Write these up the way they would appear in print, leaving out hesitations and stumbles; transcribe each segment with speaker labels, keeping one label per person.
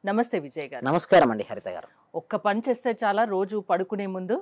Speaker 1: నమస్తే విజయ్ గారు.
Speaker 2: నమస్కారం అండి హరిత గారు.
Speaker 1: ఒక్క పని చేస్తే చాలా రోజు పడుకునే ముందు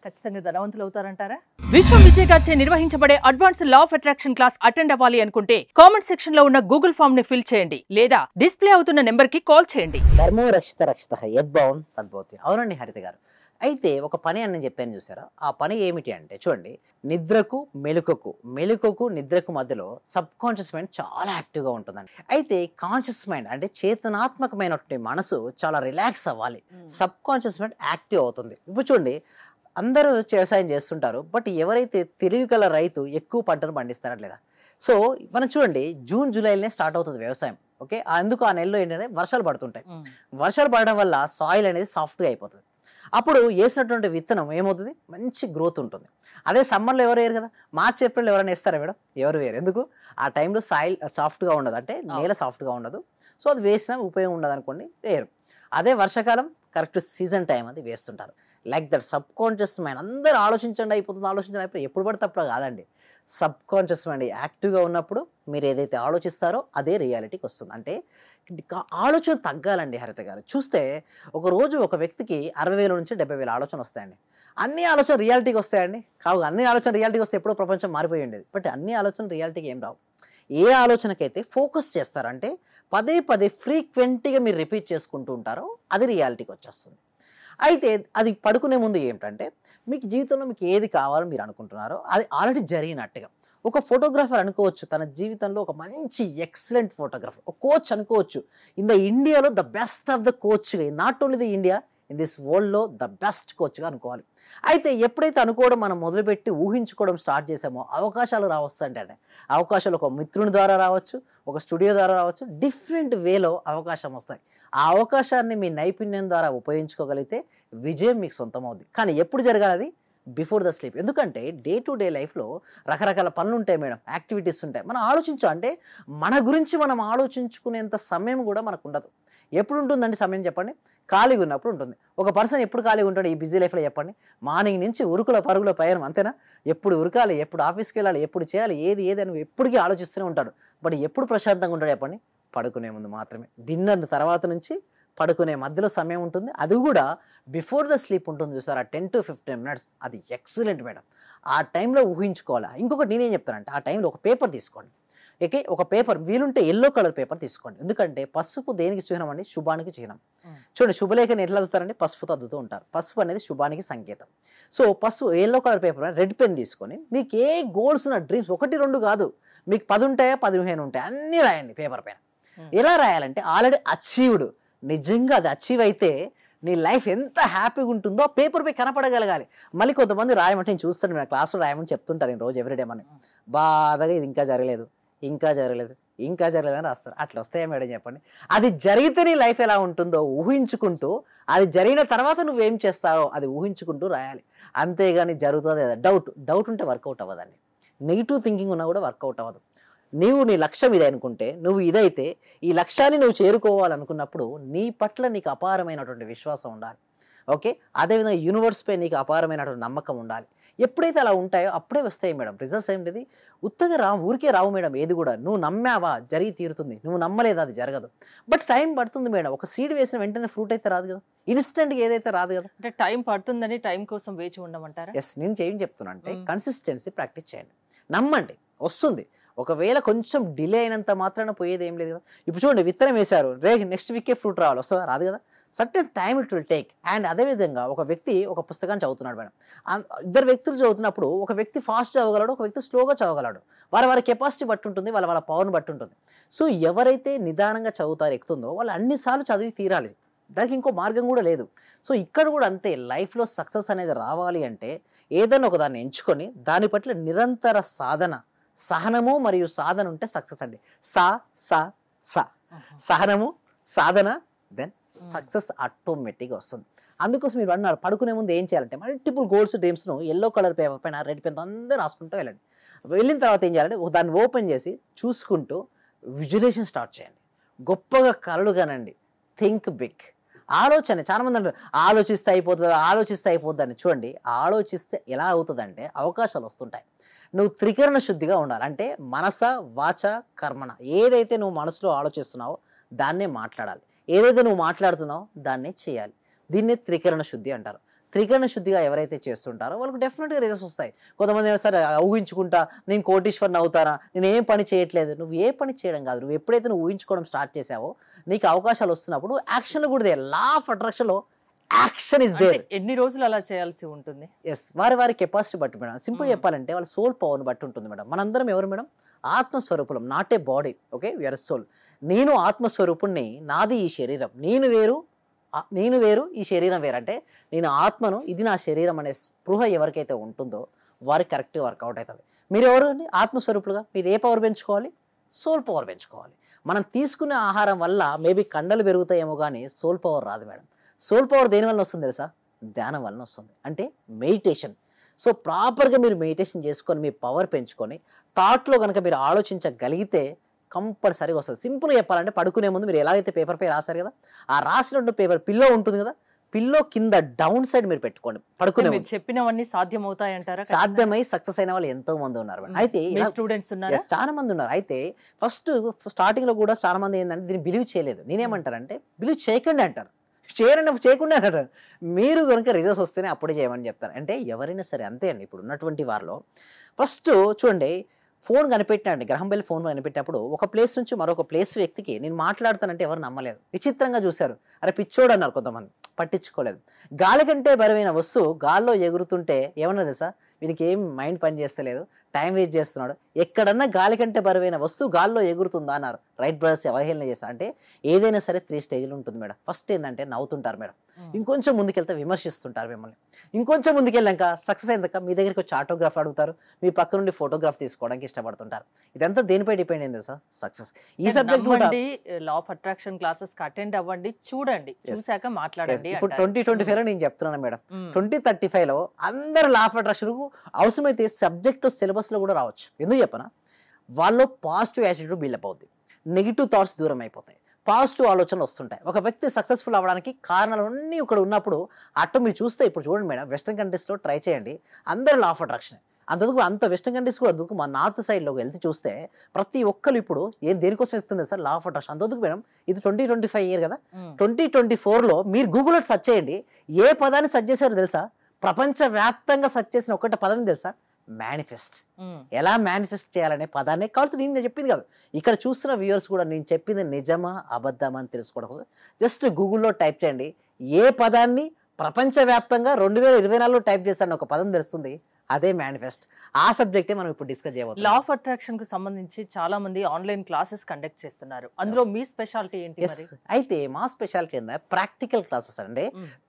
Speaker 1: ఖచ్చితంగా ధనవంతులు అవుతారంటారా? విశ్వం విజయ్ గారిచే నిర్వహించబడే advance law of attraction class attend అవ్వాలి అనుకుంటే కామెంట్ సెక్షన్ లో ఉన్న గూగుల్ ఫామ్ ని ఫిల్ చేయండి లేదా డిస్ప్లే అవుతున్న నెంబర్ కి కాల్ చేయండి.
Speaker 2: ధర్మో రక్షిత రక్షిత యద్భావం తద్భవతి. అవునండి హరిత గారు. అయితే ఒక పని అని చెప్పాను చూసారా, ఆ పని ఏమిటి అంటే చూడండి, నిద్రకు మెలుకకు నిద్రకు మధ్యలో సబ్ కాన్షియస్ మైండ్ చాలా యాక్టివ్గా ఉంటుందండి. అయితే కాన్షియస్ మైండ్ అంటే చేతనాత్మకమైనటువంటి మనసు చాలా రిలాక్స్ అవ్వాలి, సబ్ కాన్షియస్ మైండ్ యాక్టివ్ అవుతుంది. ఇప్పుడు చూడండి, అందరూ వ్యవసాయం చేస్తుంటారు, బట్ ఎవరైతే తెలివి గల రైతు ఎక్కువ పంటను పండిస్తారా లేదా? సో మనం చూడండి, జూన్ జూలైలోనే స్టార్ట్ అవుతుంది వ్యవసాయం. ఓకే, అందుకు ఆ నెలలో ఏంటంటే వర్షాలు పడుతుంటాయి. వర్షాలు పడడం వల్ల సాయిల్ అనేది సాఫ్ట్గా అయిపోతుంది. అప్పుడు వేసినటువంటి విత్తనం ఏమవుతుంది, మంచి గ్రోత్ ఉంటుంది. అదే సమ్మర్లో ఎవరు వేయరు కదా, మార్చి ఏప్రిల్ ఎవరైనా వేస్తారా మేడం? ఎవరు వేయరు. ఎందుకు? ఆ టైంలో సాయిల్ సాఫ్ట్గా ఉండదు, అంటే నేల సాఫ్ట్గా ఉండదు. సో అది వేసినా ఉపయోగం ఉండదు అనుకోండి, వేయరు. అదే వర్షాకాలం కరెక్ట్ సీజన్ టైం అది వేస్తుంటారు. Like that sub conscious mind అందరూ ఆలోచించండి అయిపోతుంది ఎప్పుడు పడితే అప్పుడు కాదండి. సబ్ కాన్షియస్ మైండ్ యాక్టివ్గా ఉన్నప్పుడు మీరు ఏదైతే ఆలోచిస్తారో అదే రియాలిటీకి వస్తుంది. అంటే ఆలోచన తగ్గాలండి హరిత గారు. చూస్తే ఒక రోజు ఒక వ్యక్తికి 60,000 నుంచి 70,000 ఆలోచన వస్తాయండి. అన్ని ఆలోచన రియాలిటీకి వస్తాయండి? కావు. అన్ని ఆలోచన రియాలిటీకి వస్తే ఎప్పుడో ప్రపంచం మారిపోయి ఉండేది. బట్ అన్ని ఆలోచన రియాలిటీకి ఏం రావు. ఏ ఆలోచనకైతే ఫోకస్ చేస్తారంటే పదే పదే ఫ్రీక్వెంట్గా మీరు రిపీట్ చేసుకుంటూ ఉంటారో అది రియాలిటీకి వచ్చేస్తుంది. అయితే అది పడుకునే ముందు ఏమిటంటే, మీకు జీవితంలో మీకు ఏది కావాలో మీరు అనుకుంటున్నారో అది ఆల్రెడీ జరిగినట్టుగా. ఒక ఫోటోగ్రాఫర్ అనుకోవచ్చు, తన జీవితంలో ఒక మంచి ఎక్సలెంట్ ఫోటోగ్రాఫర్, ఒక కోచ్ అనుకోవచ్చు, ఇన్ ద ఇండియాలో ద బెస్ట్ ఆఫ్ ద కోచ్గా, not only the India, in this వరల్డ్లో ద బెస్ట్ కోచ్గా అనుకోవాలి. అయితే ఎప్పుడైతే అనుకోవడం మనం మొదలుపెట్టి ఊహించుకోవడం స్టార్ట్ చేసామో అవకాశాలు రావస్తుంటే, అవకాశాలు ఒక మిత్రుని ద్వారా రావచ్చు, ఒక స్టూడియో ద్వారా రావచ్చు, డిఫరెంట్ వేలో అవకాశం వస్తాయి. ఆ అవకాశాన్ని మీ నైపుణ్యం ద్వారా ఉపయోగించుకోగలిగితే విజయం మీకు సొంతం అవుద్ది. కానీ ఎప్పుడు జరగాలి? అది బిఫోర్ ద స్లీప్. ఎందుకంటే డే టు డే లైఫ్లో రకరకాల పనులు ఉంటాయి మేడం, యాక్టివిటీస్ ఉంటాయి. మనం అంటే మన గురించి మనం ఆలోచించుకునేంత సమయం కూడా మనకు ఉండదు. ఎప్పుడు ఉంటుందండి సమయం చెప్పండి? ఖాళీగా ఉన్నప్పుడు ఉంటుంది. ఒక పర్సన్ ఎప్పుడు ఖాళీగా ఉంటాడు ఈ బిజీ లైఫ్లో చెప్పండి? మార్నింగ్ నుంచి ఉరుకుల పరుగుల పయనం, అంతేనా? ఎప్పుడు ఉరకాలి, ఎప్పుడు ఆఫీస్కి వెళ్ళాలి, ఎప్పుడు చేయాలి, ఏది అని ఎప్పటికీ ఆలోచిస్తూనే ఉంటాడు. బట్ ఎప్పుడు ప్రశాంతంగా ఉంటాడు చెప్పండి? పడుకునే ముందు మాత్రమే. డిన్నర్ తర్వాత నుంచి పడుకునే మధ్యలో సమయం ఉంటుంది, అది కూడా బిఫోర్ ద స్లీప్ ఉంటుంది చూసారా, 10 to 15 minutes. అది ఎక్సలెంట్ మేడం. ఆ టైంలో ఊహించుకోవాలి. ఇంకొకటి నేనేం చెప్తానంటే, ఆ టైంలో ఒక పేపర్ తీసుకోండి. ఓకే, ఒక పేపర్ వీలుంటే ఎల్లో కలర్ పేపర్ తీసుకోండి. ఎందుకంటే పసుపు దేనికి చిహ్నం అండి? శుభానికి చిహ్నం. చూడండి, శుభలేఖని ఎట్లా అద్దుతారండి? పసుపుతో అద్దుతూ ఉంటారు. పసుపు అనేది శుభానికి సంకేతం. సో పసుపు yellow colour paper, red pen తీసుకొని మీకు ఏ గోల్స్ ఉన్న డ్రీమ్స్ 1, 2 కాదు, మీకు 10 ఉంటాయా 15 ఉంటాయా అన్నీ రాయండి పేపర్ పైన. ఎలా రాయాలంటే ఆల్రెడీ అచీవ్డ్, నిజంగా అది అచీవ్ అయితే నీ లైఫ్ ఎంత హ్యాపీగా ఉంటుందో పేపర్ పై కనపడగలగాలి. మళ్ళీ కొంతమంది రాయమంటే నేను చూస్తాను, నేను క్లాస్లో రాయమని చెప్తుంటాను నేను రోజు ఎవ్రీడే. మనం బాధగా ఇది ఇంకా జరగలేదు అని రాస్తారు. అట్లా వస్తాయా మేడం చెప్పండి? అది జరిగితే నీ లైఫ్ ఎలా ఉంటుందో ఊహించుకుంటూ, అది జరిగిన తర్వాత నువ్వేం చేస్తావో అది ఊహించుకుంటూ రాయాలి. అంతేగాని జరుగుతుంది కదా డౌట్ ఉంటే వర్కౌట్ అవ్వదండి. నెగిటివ్ థింకింగ్ ఉన్నా కూడా వర్కౌట్ అవ్వదు. నీ లక్ష్యం ఇదే అనుకుంటే, నువ్వు ఇదైతే ఈ లక్ష్యాన్ని నువ్వు చేరుకోవాలనుకున్నప్పుడు నీ పట్ల నీకు అపారమైనటువంటి విశ్వాసం ఉండాలి. ఓకే, అదేవిధంగా యూనివర్స్ పై నీకు అపారమైనటువంటి నమ్మకం ఉండాలి. ఎప్పుడైతే అలా ఉంటాయో అప్పుడే వస్తాయి మేడం రిజల్ట్స్. ఏంటిది ఉత్తగా ఊరికే రావు మేడం. ఏది కూడా నువ్వు నమ్మావా జరిగి తీరుతుంది, నువ్వు నమ్మలేదా అది జరగదు. బట్ టైం పడుతుంది మేడం. ఒక సీడ్ వేసిన వెంటనే ఫ్రూట్ అయితే రాదు కదా, ఇన్స్టెంట్గా ఏదైతే రాదు కదా.
Speaker 1: అంటే టైం పడుతుందని టైం కోసం వేచి ఉండమంటారా?
Speaker 2: ఎస్, నేను ఏం చెప్తున్నా అంటే కన్సిస్టెన్సీ ప్రాక్టీస్ చేయండి, నమ్మండి, వస్తుంది. ఒకవేళ కొంచెం డిలే అయినంత మాత్రాన పోయేది ఏం లేదు కదా. ఇప్పుడు చూడండి, విత్తనం వేశారు, నెక్స్ట్ వీకే ఫ్రూట్ రావాలి, వస్తుందా? రాదు కదా. Certain time it will take. And అదేవిధంగా ఒక వ్యక్తి ఒక పుస్తకాన్ని చదువుతున్నాడు మేడం, ఇద్దరు వ్యక్తులు చదువుతున్నప్పుడు ఒక వ్యక్తి ఫాస్ట్ చదవగలడు, ఒక వ్యక్తి స్లోగా చదవగలడు. వారి కెపాసిటీ బట్టి ఉంటుంది, వాళ్ళ పవర్ని బట్టి ఉంటుంది. సో ఎవరైతే నిదానంగా చదువుతారో ఎక్కుతుందో వాళ్ళు అన్నిసార్లు చదివి తీరాలి, దానికి ఇంకో మార్గం కూడా లేదు. సో ఇక్కడ కూడా అంతే, లైఫ్లో సక్సెస్ అనేది రావాలి అంటే ఏదైనా ఒక దాన్ని ఎంచుకొని దాని పట్ల నిరంతర సాధన, సహనము మరియు సాధన ఉంటే సక్సెస్ అండి. సహనము, సాధన, దెన్ సక్సెస్ ఆటోమేటిక్గా వస్తుంది. అందుకోసం మీరు అన్నారు పడుకునే ముందు ఏం చేయాలంటే మల్టిపుల్ గోల్స్ డ్రీమ్స్ను ఎల్లో కలర్ పేపర్ పైన రెడ్ పెన్ అందరూ రాసుకుంటూ వెళ్ళండి. వెళ్ళిన తర్వాత ఏం చేయాలంటే దాన్ని ఓపెన్ చేసి చూసుకుంటూ విజువలైజేషన్ స్టార్ట్ చేయండి. గొప్పగా కలలు కనండి, థింక్ బిగ్. ఆలోచన చాలామంది అంటారు ఆలోచిస్తే అయిపోతుంది అని. చూడండి, ఆలోచిస్తే ఎలా అవుతుందంటే అవకాశాలు వస్తుంటాయి. నువ్వు త్రికరణ శుద్ధిగా ఉండాలి. అంటే మనస వాచ కర్మణ, ఏదైతే నువ్వు మనసులో ఆలోచిస్తున్నావో దాన్నే మాట్లాడాలి. ఏదైతే నువ్వు మాట్లాడుతున్నావో దాన్నే చేయాలి. దీన్నే త్రికరణ శుద్ధి అంటారు. త్రికరణ శుద్ధిగా ఎవరైతే చేస్తుంటారో వాళ్ళకి డెఫినెట్గా రిజల్ట్స్ వస్తాయి. కొంతమంది సరే ఊహించుకుంటా నేను కోటీశ్వరుని అవుతానా, నేను ఏం పని చేయట్లేదు. నువ్వు ఏ పని చేయడం కాదు, నువ్వు ఎప్పుడైతే నువ్వు ఊహించుకోవడం స్టార్ట్ చేసావో నీకు అవకాశాలు వస్తున్నప్పుడు యాక్షన్ కూడా దేర్. లా ఆఫ్ అట్రాక్షన్ లో యాక్షన్ ఇస్ దేర్.
Speaker 1: ఎన్ని రోజులు అలా చేయాల్సి ఉంటుంది?
Speaker 2: ఎస్, వారి కెపాసిటీ బట్టి మేడం. సింపుల్ చెప్పాలంటే వాళ్ళ సోల్ పవర్ని బట్టి ఉంటుంది మేడం. మనందరం ఎవరు మేడం? ఆత్మస్వరూపులం, not a body. Okay, we are soul. నేను ఆత్మస్వరూపుణ్ణి, నాది ఈ శరీరం, నేను వేరు ఈ శరీరం వేరు. అంటే నేను ఆత్మను, ఇది నా శరీరం అనే స్పృహ ఎవరికైతే ఉంటుందో వారికి కరెక్ట్గా వర్కౌట్ అవుతుంది. మీరు ఎవరు అండి? ఆత్మస్వరూపులుగా మీరు ఏ పవర్ పెంచుకోవాలి? సోల్ పవర్ పెంచుకోవాలి. మనం తీసుకునే ఆహారం వల్ల మేబీ కండలు పెరుగుతాయేమో కానీ సోల్ పవర్ రాదు మేడం. సోల్ పవర్ దేని వల్ల వస్తుంది తెలుసా? ధ్యానం వలన వస్తుంది. అంటే మెడిటేషన్. సో ప్రాపర్గా మీరు మెడిటేషన్ చేసుకొని మీ పవర్ పెంచుకొని థాట్లో కనుక మీరు ఆలోచించగలిగితే కంపల్సరీగా వస్తుంది. సింపుల్గా చెప్పాలంటే పడుకునే ముందు మీరు ఎలాగైతే పేపర్ పై రాశారు కదా, ఆ రాసినట్టు పేపర్ పిల్లో ఉంటుంది కదా, పిల్లో కింద డౌన్ సైడ్ మీరు పెట్టుకోండి. పడుకునే ముందు
Speaker 1: చెప్పినవన్నీ సాధ్యం అవుతాయంటారా?
Speaker 2: సాధ్యమై సక్సెస్ అయిన వాళ్ళు ఎంతో మంది ఉన్నారు. అయితే
Speaker 1: స్టూడెంట్స్ ఉన్నారు,
Speaker 2: చాలా మంది ఉన్నారు. అయితే ఫస్ట్ స్టార్టింగ్ లో కూడా చాలా మంది ఏంటంటే దీన్ని బిలీవ్ చేయలేదు. నేనేమంటారంటే బిలీవ్ చేయకండి అంటారు, చేయకుండా అంటారు. మీరు కనుక రిజల్ట్స్ వస్తేనే అప్పుడే చేయమని చెప్తారు. అంటే ఎవరైనా సరే అంతే అండి. ఇప్పుడు ఉన్నటువంటి వారిలో ఫస్ట్ చూడండి, ఫోన్ కనిపెట్టినండి, గ్రహం బెల్ ఫోన్ కనిపెట్టినప్పుడు ఒక ప్లేస్ నుంచి మరొక ప్లేస్ వ్యక్తికి నేను మాట్లాడతానంటే ఎవరు నమ్మలేదు, విచిత్రంగా చూశారు. అరే పిచ్చోడు అన్నారు కొంతమంది, పట్టించుకోలేదు. గాలి కంటే బరువైన వస్తువు గాల్లో ఎగురుతుంటే ఏమన్నా తెలుసా, వీనికి ఏం మైండ్ పని చేస్తలేదు, టైం వేస్ట్ చేస్తున్నాడు. ఎక్కడన్నా గాలి కంటే బరువైన వస్తువు గాల్లో ఎగురుతుందా అన్నారు. రైట్ బ్రదర్స్ అవహేళన చేస్తారు. అంటే ఏదైనా సరే 3 స్టేజ్లు ఉంటుంది మేడం. ఫస్ట్ ఏంటంటే నవ్వుతుంటారు మేడం, ఇంకొంచెం ముందుకెళ్తే విమర్శిస్తుంటారు మిమ్మల్ని, ఇంకొంచెం ముందుకెళ్ళాక సక్సెస్ అయిందాక మీ దగ్గరికి వచ్చి ఆటోగ్రాఫ్ అడుగుతారు, మీ పక్క నుండి ఫోటోగ్రాఫ్ తీసుకోవడానికి ఇష్టపడుతుంటారు. ఇదంతా దేనిపై డిపెండ్ అయింది సార్? సక్సెస్. ఈ సబ్జెక్ట్ కూడా
Speaker 1: law of attraction classes attend అవ్వండి, చూడండి, చూసాక మాట్లాడండి.
Speaker 2: ఇప్పుడు 2025 లో నేను చెప్తున్నాను మేడం. 2035 లో అందరు లా ఆఫ్ అట్రాక్షన్ అవసరమైతే సబ్జెక్ట్ సిలబస్ లో కూడా రావచ్చు. ఎందుకు చెప్పనా, వాళ్ళు పాజిటివ్ యాటిట్యూడ్ బిల్డప్ అవుతుంది, నెగిటివ్ థాట్స్ దూరం అయిపోతాయి, పాజిటివ్ ఆలోచనలు వస్తుంటాయి. ఒక వ్యక్తి సక్సెస్ఫుల్ అవ్వడానికి కారణాలు అన్నీ ఇక్కడ ఉన్నప్పుడు అటు మీరు చూస్తే, ఇప్పుడు చూడండి మేడం, వెస్టర్న్ కంట్రీస్లో ట్రై చేయండి, అందరూ లా ఆఫ్ అట్రాక్షన్. అంత వెస్టర్న్ కంట్రీస్ కూడా అందుకు మా నార్త్ సైడ్లో వెళ్తే చూస్తే ప్రతి ఒక్కరు ఇప్పుడు దేనికోసం వెళ్తున్నారు సార్? Law of attraction. అంతకు మేడం ఇది 2025 ఇయర్ కదా, 2024లో మీరు గూగుల్లో సెర్చ్ చేయండి, ఏ పదాన్ని సెర్చ్ చేశారో తెలుసా? ప్రపంచ వ్యాప్తంగా సెర్చ్ చేసిన ఒకటి పదం తెలుసా? మేనిఫెస్ట్. ఎలా మేనిఫెస్ట్ చేయాలనే పదాన్ని కాబట్టి నేను చెప్పింది కాదు, ఇక్కడ చూస్తున్న వ్యూవర్స్ కూడా నేను చెప్పింది నిజమా అబద్ధమా అని తెలుసుకోవడం కోసం జస్ట్ గూగుల్లో టైప్ చేయండి, ఏ పదాన్ని ప్రపంచవ్యాప్తంగా 2024లో టైప్ చేస్తాను ఒక పదం తెలుస్తుంది, అదే మేనిఫెస్ట్. ఆ సబ్జెక్టే మనం ఇప్పుడు డిస్కస్ చేయబోతున్నాం.
Speaker 1: లా ఆఫ్ అట్రాక్షన్ కు సంబంధించి చాలా మంది ఆన్లైన్ క్లాసెస్ కండక్ట్ చేస్తున్నారు. అందులో మీ స్పెషాలిటీ ఏంటి మరి?
Speaker 2: అయితే మా స్పెషాలిటీ ఏందా, ప్రాక్టికల్ క్లాసెస్ అండి.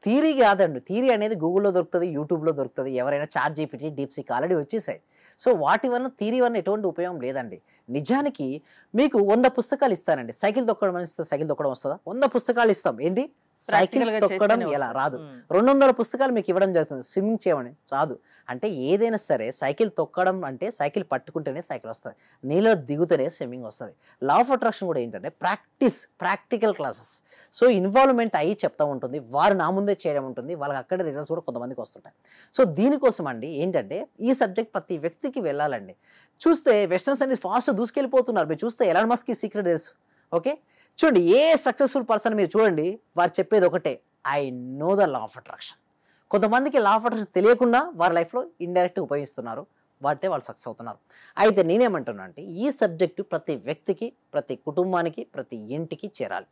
Speaker 2: థియరీ కాదండి. థియరీ అనేది గూగుల్లో దొరుకుతుంది, యూట్యూబ్లో దొరుకుతుంది, ఎవరైనా చాట్ జీపీటీ, డీప్సీక్ ఆల్రెడీ వచ్చేసాయి. సో వాటి వల్ల థియరీ వల్ల ఎటువంటి ఉపయోగం లేదండి. నిజానికి మీకు 100 పుస్తకాలు ఇస్తానండి, సైకిల్ తొక్కడం అని సైకిల్ తొక్కడం వస్తుందా? 100 పుస్తకాలు ఇస్తాం, ఏంటి సైకిల్ తొక్కడం ఎలా రాదు. 200 పుస్తకాలు మీకు ఇవ్వడం జరుగుతుంది, స్విమ్మింగ్ చేయమని రాదు. అంటే ఏదైనా సరే సైకిల్ తొక్కడం అంటే సైకిల్ పట్టుకుంటేనే సైకిల్ వస్తుంది, నీళ్ళలో దిగుతూనే స్విమ్మింగ్ వస్తుంది. లా ఆఫ్ అట్రాక్షన్ కూడా ఏంటంటే ప్రాక్టికల్ క్లాసెస్. సో ఇన్వాల్వ్మెంట్ అయ్యి చెప్తా ఉంటుంది, వారు నా ముందే చేయడం ఉంటుంది, వాళ్ళకి అక్కడ రిజల్ట్స్ కూడా కొంతమందికి వస్తుంటాయి. సో దీనికోసం అండి ఏంటంటే ఈ సబ్జెక్ట్ ప్రతి వ్యక్తికి వెళ్ళాలండి. చూస్తే వెస్టర్న్స్ అనేది ఫాస్ట్ దూసుకెళ్ళిపోతున్నారు. మీరు చూస్తే ఎలాన్ మస్క్ సీక్రెట్ తెలుసు. ఓకే చూడండి, ఏ సక్సెస్ఫుల్ పర్సన్ మీరు చూడండి, వారు చెప్పేది ఒకటే, I know the law of attraction. కొంతమందికి లా ఆఫ్ అట్రాక్షన్ తెలియకుండా వారి లైఫ్లో ఇండైరెక్ట్గా ఉపయోగిస్తున్నారు, వాటితే వాళ్ళు సక్సెస్ అవుతున్నారు. అయితే నేనేమంటున్నా అంటే ఈ సబ్జెక్టు ప్రతి వ్యక్తికి, ప్రతి కుటుంబానికి, ప్రతి ఇంటికి చేరాలి.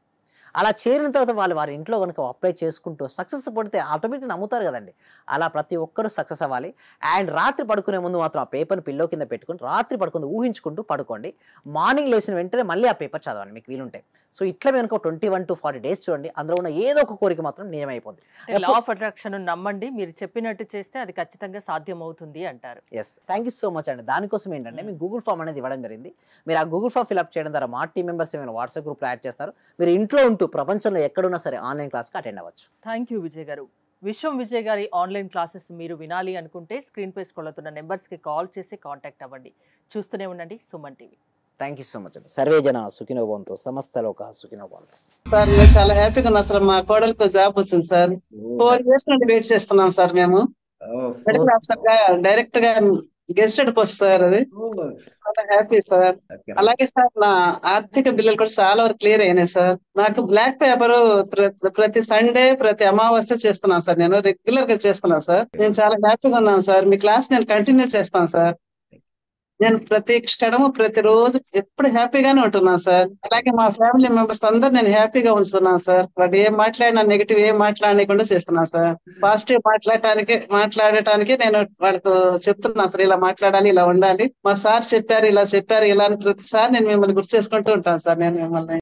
Speaker 2: అలా చేరిన తర్వాత వారి ఇంట్లో కనుక అప్లై చేసుకుంటూ సక్సెస్ పడితే ఆటోమేటిక్ నమ్ముతారు కదండి. అలా ప్రతి ఒక్కరూ సక్సెస్ అవ్వాలి. అండ్ రాత్రి పడుకునే ముందు మాత్రం ఆ పేపర్ని పిల్లో కింద పెట్టుకుని రాత్రి పడుకుంటూ ఊహించుకుంటూ పడుకోండి. మార్నింగ్ లేచిన వెంటనే మళ్ళీ ఆ పేపర్ చదవండి మీకు వీలుంటే. సో ఇట్లా కనుక 21 to 40 days చూడండి, అందులో ఉన్న ఏదో ఒక కోరిక మాత్రం నిజమైపోతుంది.
Speaker 1: లా ఆఫ్ అట్రాక్షన్ నమ్మండి, మీరు చెప్పినట్టు చేస్తే అది ఖచ్చితంగా సాధ్యం అవుతుంది అంటారు.
Speaker 2: Yes, thank you so much అండి. దానికోసం ఏంటంటే మీకు గూగుల్ ఫామ్ అనేది ఇవ్వడం జరిగింది. మీరు ఆ గూగుల్ ఫామ్ ఫిల్అప్ చేయడం ద్వారా మా టీం మెంబర్స్ ఏమైనా వాట్సాప్ గ్రూప్లో యాడ్ చేస్తారు. మీరు ఇంట్లో ఉంటూ ప్రపంచంలో ఎక్కడున్నా సరే ఆన్లైన్ క్లాస్కి అటెండ్ అవ్వచ్చు.
Speaker 1: థ్యాంక్ యూ విజయ్ గారు. విశ్వం విజయ్ గారి ఆన్లైన్ క్లాసెస్ మీరు వినాలి అనుకుంటే స్క్రీన్ పై స్క్రోల్ అవుతున్న నెంబర్స్కి కాల్ చేసి కాంటాక్ట్ అవ్వండి. చూస్తూనే ఉండండి Suman TV.
Speaker 2: Thank you so much అండి. సర్వే జన సుఖినో భవంతు, సమస్త లోక సుఖినో భవంతు.
Speaker 3: సార్ మేము చాలా హ్యాపీగా ఉన్నాం సార్, మా కోడలికి జాబ్ వచ్చింది సార్. 4 years నుండి వెయిట్ చేస్తున్నాం సార్. మేము మెడికల్ ఆఫీసర్ గా డైరెక్ట్ గా గెస్టెడ్ పోస్ట్ సార్ అది. చాలా హ్యాపీ సార్. అలాగే సార్ నా ఆర్థిక బిల్లులు కూడా చాలా వరకు క్లియర్ అయినాయి సార్. నాకు బ్లాక్ పేపర్ ప్రతి సండే ప్రతి అమావాస్య చేస్తున్నాను సార్. నేను రెగ్యులర్ గా చేస్తున్నాను సార్. నేను చాలా హ్యాపీగా ఉన్నాను సార్. మీ క్లాస్ నేను కంటిన్యూ చేస్తాను సార్. నేను ప్రతి క్షణము ప్రతిరోజు ఎప్పుడు హ్యాపీగానే ఉంటున్నాను సార్. అలాగే మా ఫ్యామిలీ మెంబర్స్ అందరు నేను హ్యాపీగా ఉంచుతున్నాను సార్. వాడు ఏం మాట్లాడినా నెగిటివ్ ఏం మాట్లాడకుండా చేస్తున్నాను సార్. పాజిటివ్ మాట్లాడటానికి నేను వాళ్ళకు చెప్తున్నాను సార్. ఇలా మాట్లాడాలి, ఇలా ఉండాలి, మా సార్ చెప్పారు, ఇలా చెప్పారు, ఇలా అని ప్రతిసారి నేను మిమ్మల్ని గుర్తు చేసుకుంటూ ఉంటాను సార్. నేను మిమ్మల్ని